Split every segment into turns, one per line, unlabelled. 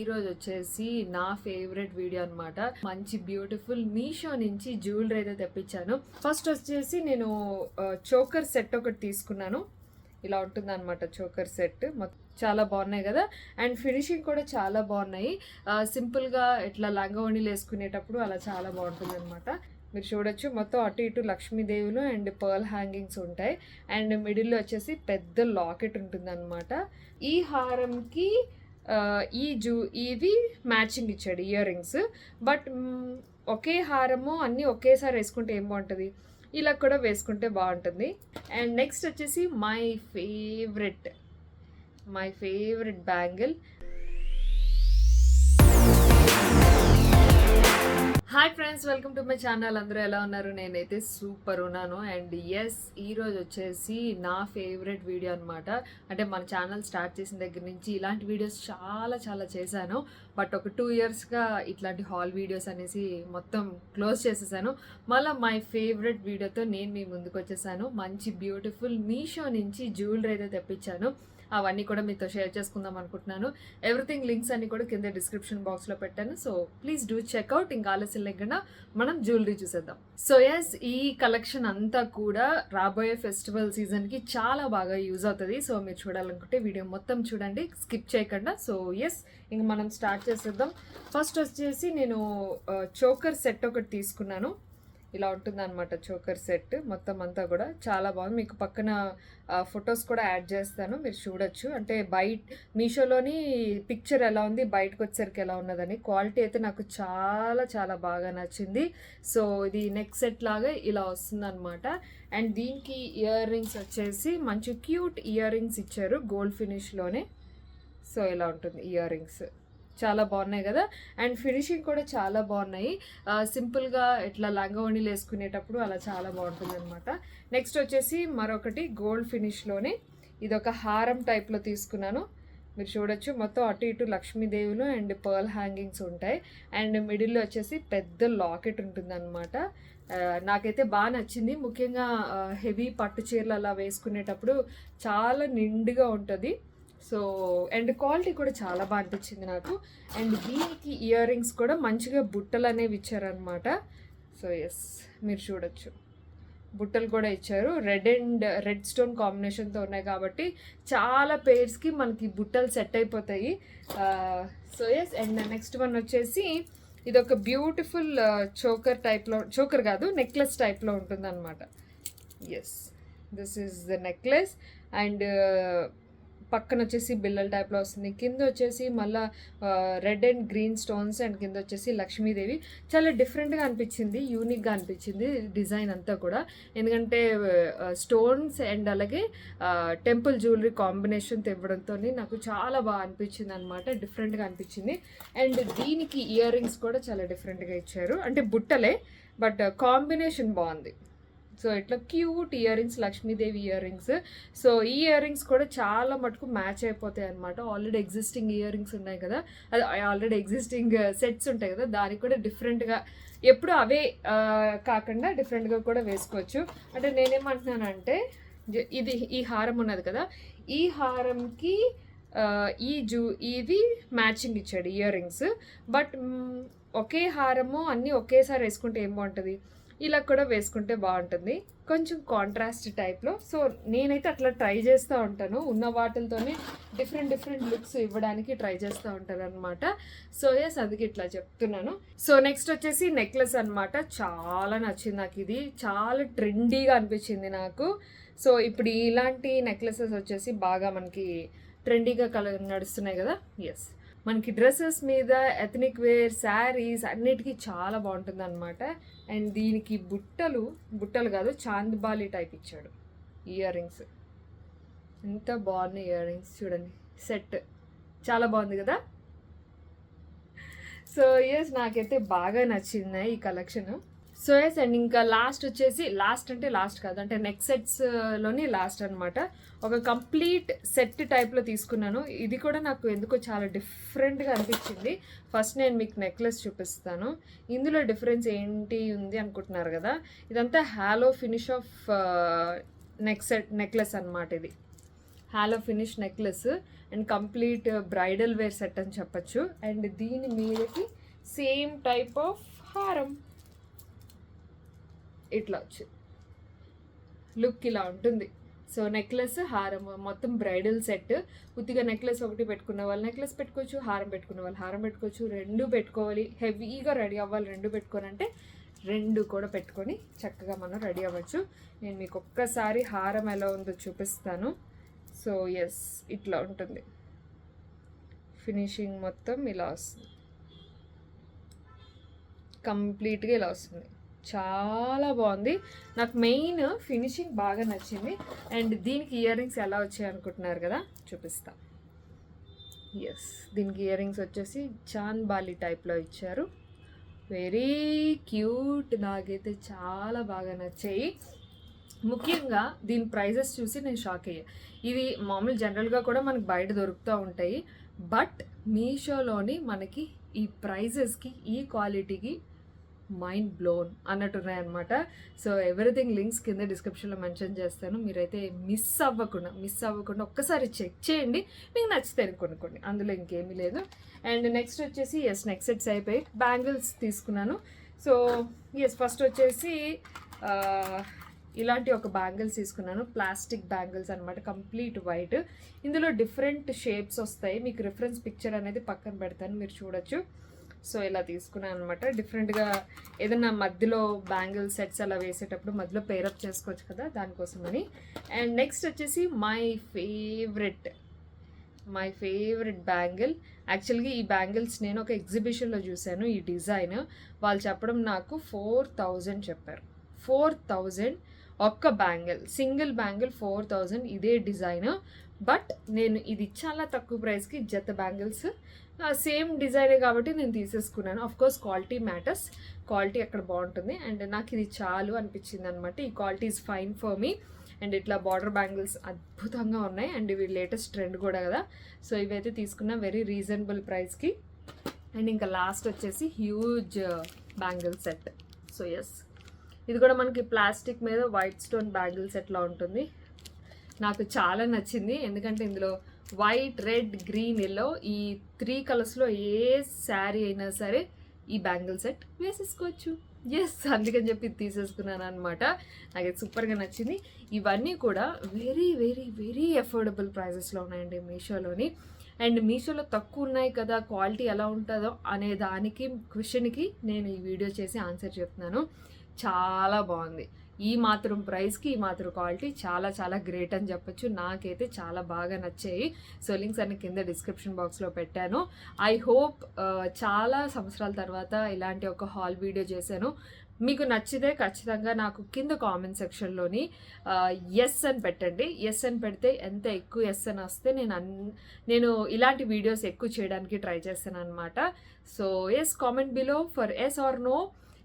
ఈరోజు వచ్చేసి నా ఫేవరెట్ వీడియో అనమాట. మంచి బ్యూటిఫుల్ మీషో నుంచి జ్యువెలరీ అయితే తెప్పించాను. ఫస్ట్ వచ్చేసి నేను చోకర్ సెట్ ఒకటి తీసుకున్నాను. ఇలా ఉంటుంది అనమాట చోకర్ సెట్. చాలా బాగున్నాయి కదా, అండ్ ఫినిషింగ్ కూడా చాలా బాగున్నాయి. సింపుల్గా ఇట్లా లంగా ఓణీలు వేసుకునేటప్పుడు అలా చాలా బాగుంటుంది అనమాట. మీరు చూడొచ్చు, మొత్తం అటు ఇటు లక్ష్మీదేవులు అండ్ పర్ల్ హ్యాంగింగ్స్ ఉంటాయి. అండ్ మిడిల్లో వచ్చేసి పెద్ద లాకెట్ ఉంటుంది అనమాట. ఈ హారంకి ఇవి మ్యాచింగ్ ఇచ్చాడు ఇయర్ రింగ్స్. బట్ ఒకే హారము అన్నీ ఒకేసారి వేసుకుంటే ఏం బాగుంటుంది, ఇలా కూడా వేసుకుంటే బాగుంటుంది. అండ్ నెక్స్ట్ వచ్చేసి my favourite bangle. Hi friends, welcome to my channel. అందరూ ఎలా ఉన్నారు? నేనైతే సూపర్ ఉన్నాను. అండ్ ఎస్, ఈరోజు వచ్చేసి నా ఫేవరెట్ వీడియో అనమాట. అంటే మన ఛానల్ స్టార్ట్ చేసిన దగ్గర నుంచి ఇలాంటి వీడియోస్ చాలా చేశాను. బట్ ఒక 2 yearsగా ఇట్లాంటి హాల్ వీడియోస్ అనేసి మొత్తం క్లోజ్ చేసేసాను. మళ్ళీ మై ఫేవరెట్ వీడియోతో నేను మీ ముందుకు వచ్చేసాను. మంచి బ్యూటిఫుల్ మీషో నుంచి జ్యువెలరీ అయితే తెప్పించాను. అవన్నీ కూడా మీతో షేర్ చేసుకుందాం అనుకుంటున్నాను. ఎవ్రీథింగ్ లింక్స్ అన్ని కూడా కింద డిస్క్రిప్షన్ బాక్స్లో పెట్టాను. So please do checkout. ఇంకా ఆలస్యం లేకుండా మనం జ్యువెలరీ చూసేద్దాం. సో ఎస్, ఈ కలెక్షన్ అంతా కూడా రాబోయే ఫెస్టివల్ సీజన్కి చాలా బాగా యూజ్ అవుతుంది. సో మీరు చూడాలనుకుంటే వీడియో మొత్తం చూడండి, స్కిప్ చేయకుండా. సో ఎస్, ఇంక మనం స్టార్ట్ చేసేద్దాం. ఫస్ట్ వచ్చేసి నేను చోకర్ సెట్ ఒకటి తీసుకున్నాను. ఇలా ఉంటుంది అనమాట చోకర్ సెట్. మొత్తం అంతా కూడా చాలా బాగుంది. మీకు పక్కన ఫొటోస్ కూడా యాడ్ చేస్తాను, మీరు చూడొచ్చు. అంటే మీషోలోని పిక్చర్ ఎలా ఉంది, బయటకు వచ్చేసరికి ఎలా ఉన్నదని. క్వాలిటీ అయితే నాకు చాలా బాగా నచ్చింది. సో ఇది నెక్ సెట్ లాగా ఇలా వస్తుంది అనమాట. అండ్ దీనికి ఇయర్ రింగ్స్ వచ్చేసి మంచి క్యూట్ ఇయర్ రింగ్స్ ఇచ్చారు గోల్డ్ ఫినిష్లోనే. సో ఇలా ఉంటుంది ఇయర్ రింగ్స్, చాలా బాగున్నాయి కదా, అండ్ ఫినిషింగ్ కూడా చాలా బాగున్నాయి. సింపుల్గా ఇట్లా లంగా ఓణీలు వేసుకునేటప్పుడు అలా చాలా బాగుంటుంది అనమాట. నెక్స్ట్ వచ్చేసి మరొకటి గోల్డ్ ఫినిష్లోనే, ఇది ఒక హారం టైప్లో తీసుకున్నాను. మీరు చూడొచ్చు, మొత్తం అటు ఇటు లక్ష్మీదేవులు అండ్ పర్ల్ హ్యాంగింగ్స్ ఉంటాయి. అండ్ మిడిల్లో వచ్చేసి పెద్ద లాకెట్ ఉంటుంది అనమాట. నాకైతే బాగా నచ్చింది. ముఖ్యంగా హెవీ పట్టు చీరలు అలా వేసుకునేటప్పుడు చాలా నిండుగా ఉంటుంది. సో అండ్ క్వాలిటీ కూడా చాలా బాగా అనిపించింది నాకు. అండ్ దీనికి ఇయర్ రింగ్స్ కూడా మంచిగా బుట్టలు అనేవి ఇచ్చారనమాట. సో ఎస్, మీరు చూడొచ్చు, బుట్టలు కూడా ఇచ్చారు. రెడ్ స్టోన్ కాంబినేషన్తో ఉన్నాయి కాబట్టి చాలా పేర్స్కి మనకి బుట్టలు సెట్ అయిపోతాయి. So yes, and next one వచ్చేసి ఇది ఒక బ్యూటిఫుల్ చోకర్ కాదు, నెక్లెస్ టైప్లో ఉంటుంది అనమాట. Yes, this is the necklace. And పక్కన వచ్చేసి బిల్లల టైప్లో వస్తుంది. కింద వచ్చేసి మళ్ళీ red and green stones, and కింద వచ్చేసి లక్ష్మీదేవి. చాలా డిఫరెంట్గా అనిపించింది, యూనిక్గా అనిపించింది డిజైన్ అంతా కూడా. ఎందుకంటే స్టోన్స్ అండ్ అలాగే టెంపుల్ జ్యువెలరీ కాంబినేషన్ తెవ్వడంతో నాకు చాలా బాగా అనిపించింది అనమాట. డిఫరెంట్గా అనిపించింది. అండ్ దీనికి ఇయర్ రింగ్స్ కూడా చాలా డిఫరెంట్గా ఇచ్చారు. అంటే బుట్టలే, బట్ కాంబినేషన్ బాగుంది. సో ఇట్లా cute ear rings, Lakshmidevi ear rings. So ఈ ఇయర్ రింగ్స్ కూడా చాలా మటుకు మ్యాచ్ అయిపోతాయి అనమాట. ఆల్రెడీ ఎగ్జిస్టింగ్ ఇయర్ రింగ్స్ ఉన్నాయి కదా, అది ఆల్రెడీ ఎగ్జిస్టింగ్ సెట్స్ ఉంటాయి కదా, దానికి కూడా డిఫరెంట్గా ఎప్పుడు అవే కాకుండా డిఫరెంట్గా కూడా వేసుకోవచ్చు. అంటే నేనేమంటున్నానంటే, ఈ హారం ఉన్నది కదా, ఈ హారంకి ఇవి మ్యాచింగ్ ఇచ్చాడు ఇయర్ రింగ్స్. బట్ ఒకే హారము అన్నీ ఒకేసారి వేసుకుంటే ఏం బాగుంటుంది, ఇలా కూడా వేసుకుంటే బాగుంటుంది, కొంచెం కాంట్రాస్ట్ టైప్లో. సో నేనైతే అట్లా ట్రై చేస్తూ ఉంటాను, ఉన్న వాటితోనే డిఫరెంట్ లుక్స్ ఇవ్వడానికి ట్రై చేస్తూ ఉంటాను అనమాట. సో ఎస్, అందుకే ఇట్లా చెప్తున్నాను. సో నెక్స్ట్ వచ్చేసి నెక్లెస్ అనమాట. చాలా నచ్చింది నాకు, ఇది చాలా ట్రెండీగా అనిపించింది నాకు. సో ఇప్పుడు ఇలాంటి నెక్లెసెస్ వచ్చేసి బాగా మనకి ట్రెండీగా నడుస్తున్నాయి కదా. ఎస్, మనకి డ్రెస్సెస్ మీద, ఎథనిక్ వేర్, శారీస్ అన్నిటికీ చాలా బాగుంటుంది అనమాట. అండ్ దీనికి బుట్టలు కాదు, చాంద్బాలి టైప్ ఇచ్చాడు ఇయర్ రింగ్స్. ఎంత బాగున్నాయి ఇయర్ రింగ్స్, చూడండి సెట్ చాలా బాగుంది కదా. సో ఎస్, నాకైతే బాగా నచ్చింది ఈ కలెక్షన్. సో ఎస్, అండ్ ఇంకా లాస్ట్ వచ్చేసి, లాస్ట్ కాదు, అంటే నెక్ సెట్స్లోని లాస్ట్ అనమాట. ఒక కంప్లీట్ సెట్ టైప్లో తీసుకున్నాను. ఇది కూడా నాకు ఎందుకో చాలా డిఫరెంట్గా అనిపించింది. ఫస్ట్ నేను మీకు నెక్లెస్ చూపిస్తాను. ఇందులో డిఫరెన్స్ ఏంటి ఉంది అనుకుంటున్నారు కదా, ఇదంతా హాలో ఫినిష్ ఆఫ్ నెక్లెస్ అనమాట. ఇది hollow finish necklace and complete bridal wear set అని చెప్పచ్చు. అండ్ దీని మీదకి సేమ్ టైప్ ఆఫ్ హారం ఇట్లా వచ్చి లుక్ ఇలా ఉంటుంది. సో నెక్లెస్ హారం మొత్తం బ్రైడల్ సెట్. ఉత్తిగా నెక్లెస్ ఒకటి పెట్టుకున్న వాళ్ళు నెక్లెస్ పెట్టుకోవచ్చు, హారం పెట్టుకున్న వాళ్ళు హారం పెట్టుకోవచ్చు, రెండు పెట్టుకోవాలి, హెవీగా రెడీ అవ్వాలి రెండు పెట్టుకోనంటే రెండు కూడా పెట్టుకొని చక్కగా మనం రెడీ అవ్వచ్చు. నేను మీకు ఒక్కసారి హారం ఎలా ఉందో చూపిస్తాను. సో ఎస్, ఇట్లా ఉంటుంది ఫినిషింగ్, మొత్తం ఇలా వస్తుంది, కంప్లీట్గా ఇలా వస్తుంది. చాలా బాగుంది. నాకు మెయిన్ ఫినిషింగ్ బాగా నచ్చింది. అండ్ దీనికి ఇయర్ రింగ్స్ ఎలా వచ్చాయి అనుకుంటున్నారు కదా, చూపిస్తా. ఎస్, దీనికి ఇయర్ రింగ్స్ వచ్చేసి చాన్ బాలి టైప్లో ఇచ్చారు. వెరీ క్యూట్, నాకైతే చాలా బాగా నచ్చాయి. ముఖ్యంగా దీని ప్రైజెస్ చూసి నేను షాక్ అయ్యా. ఇది మామూలు జనరల్గా కూడా మనకు బయట దొరుకుతూ ఉంటాయి, బట్ మీషోలోని మనకి ఈ ప్రైజెస్కి ఈ క్వాలిటీకి మైండ్ బ్లోన్ అన్నట్టున్నాయన్నమాట. సో ఎవ్రీథింగ్ లింక్స్ కింద డిస్క్రిప్షన్లో మెన్షన్ చేస్తాను. మీరైతే మిస్ అవ్వకుండా ఒక్కసారి చెక్ చేయండి, మీకు నచ్చితే కొనుక్కోండి, అందులో ఇంకేమీ లేదు. అండ్ నెక్స్ట్ వచ్చేసి నెక్ సెట్స్ అయిపోయి బ్యాంగిల్స్ తీసుకున్నాను. సో ఫస్ట్ వచ్చేసి ఇలాంటి ఒక బ్యాంగిల్స్ తీసుకున్నాను, ప్లాస్టిక్ బ్యాంగిల్స్ అనమాట, కంప్లీట్ వైట్. ఇందులో డిఫరెంట్ షేప్స్ వస్తాయి, మీకు రిఫరెన్స్ పిక్చర్ అనేది పక్కన పెడతాను, మీరు చూడొచ్చు. సో ఇలా తీసుకున్నాను అనమాట. డిఫరెంట్గా ఏదైనా మధ్యలో బ్యాంగిల్ సెట్స్ అలా వేసేటప్పుడు మధ్యలో పేరప్ చేసుకోవచ్చు కదా, దానికోసమని. అండ్ నెక్స్ట్ వచ్చేసి మై ఫేవరెట్ బ్యాంగిల్. యాక్చువల్గా ఈ బ్యాంగిల్స్ నేను ఒక ఎగ్జిబిషన్లో చూశాను. ఈ డిజైన్ వాళ్ళు చెప్పడం నాకు 4000 చెప్పారు. 4000 ఒక్క బ్యాంగిల్, సింగిల్ బ్యాంగిల్ 4000, ఇదే డిజైన్. బట్ నేను ఇది చాలా తక్కువ ప్రైస్కి జత బ్యాంగిల్స్ సేమ్ డిజైనే కాబట్టి నేను తీసేసుకున్నాను. ఆఫ్కోర్స్ క్వాలిటీ మ్యాటర్స్, క్వాలిటీ అక్కడ బాగుంటుంది. అండ్ నాకు ఇది చాలు అనిపించింది అనమాట. ఈ quality is fine for me. And ఇట్లా బార్డర్ బ్యాంగిల్స్ అద్భుతంగా ఉన్నాయి. అండ్ ఇవి లేటెస్ట్ ట్రెండ్ కూడా కదా. సో ఇవైతే తీసుకున్నా వెరీ రీజనబుల్ ప్రైస్కి. అండ్ ఇంకా లాస్ట్ వచ్చేసి హ్యూజ్ బ్యాంగిల్ సెట్. సో ఇది కూడా మనకి ప్లాస్టిక్ మీద వైట్ స్టోన్ బ్యాంగిల్ సెట్లా ఉంటుంది. నాకు చాలా నచ్చింది, ఎందుకంటే ఇందులో వైట్, రెడ్, గ్రీన్, ఎల్లో ఈ 3 కలర్స్లో ఏ శారీ అయినా సరే ఈ బ్యాంగిల్ సెట్ వేసేసుకోవచ్చు. అందుకని చెప్పి తీసేసుకున్నాను అనమాట. నాకు సూపర్గా నచ్చింది. ఇవన్నీ కూడా వెరీ వెరీ వెరీ అఫోర్డబుల్ ప్రైజెస్లో ఉన్నాయండి మీషోలోని. అండ్ మీషోలో తక్కువ ఉన్నాయి కదా, క్వాలిటీ ఎలా ఉంటుందో అనే దానికి క్వశ్చన్కి నేను ఈ వీడియో చేసి ఆన్సర్ చెప్తున్నాను. చాలా బాగుంది. ఈ మాత్రం ప్రైస్కి ఈ మాత్రం క్వాలిటీ చాలా చాలా గ్రేట్ అని చెప్పొచ్చు. నాకైతే చాలా బాగా నచ్చాయి. సో లింక్స్ అన్ని కింద డిస్క్రిప్షన్ బాక్స్లో పెట్టాను. ఐ హోప్ చాలా సంవత్సరాల తర్వాత ఇలాంటి ఒక హాల్ వీడియో చేశాను. మీకు నచ్చితే ఖచ్చితంగా నాకు కింద కామెంట్ సెక్షన్లోని ఎస్ అని పెట్టండి. ఎస్ అని పెడితే ఎంత ఎక్కువ ఎస్ అని వస్తే నేను ఇలాంటి వీడియోస్ ఎక్కువ చేయడానికి ట్రై చేస్తాను అనమాట. So comment below for yes or no.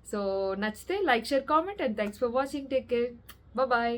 So నచ్చితే like, share, comment, and thanks for watching. Take care, bye.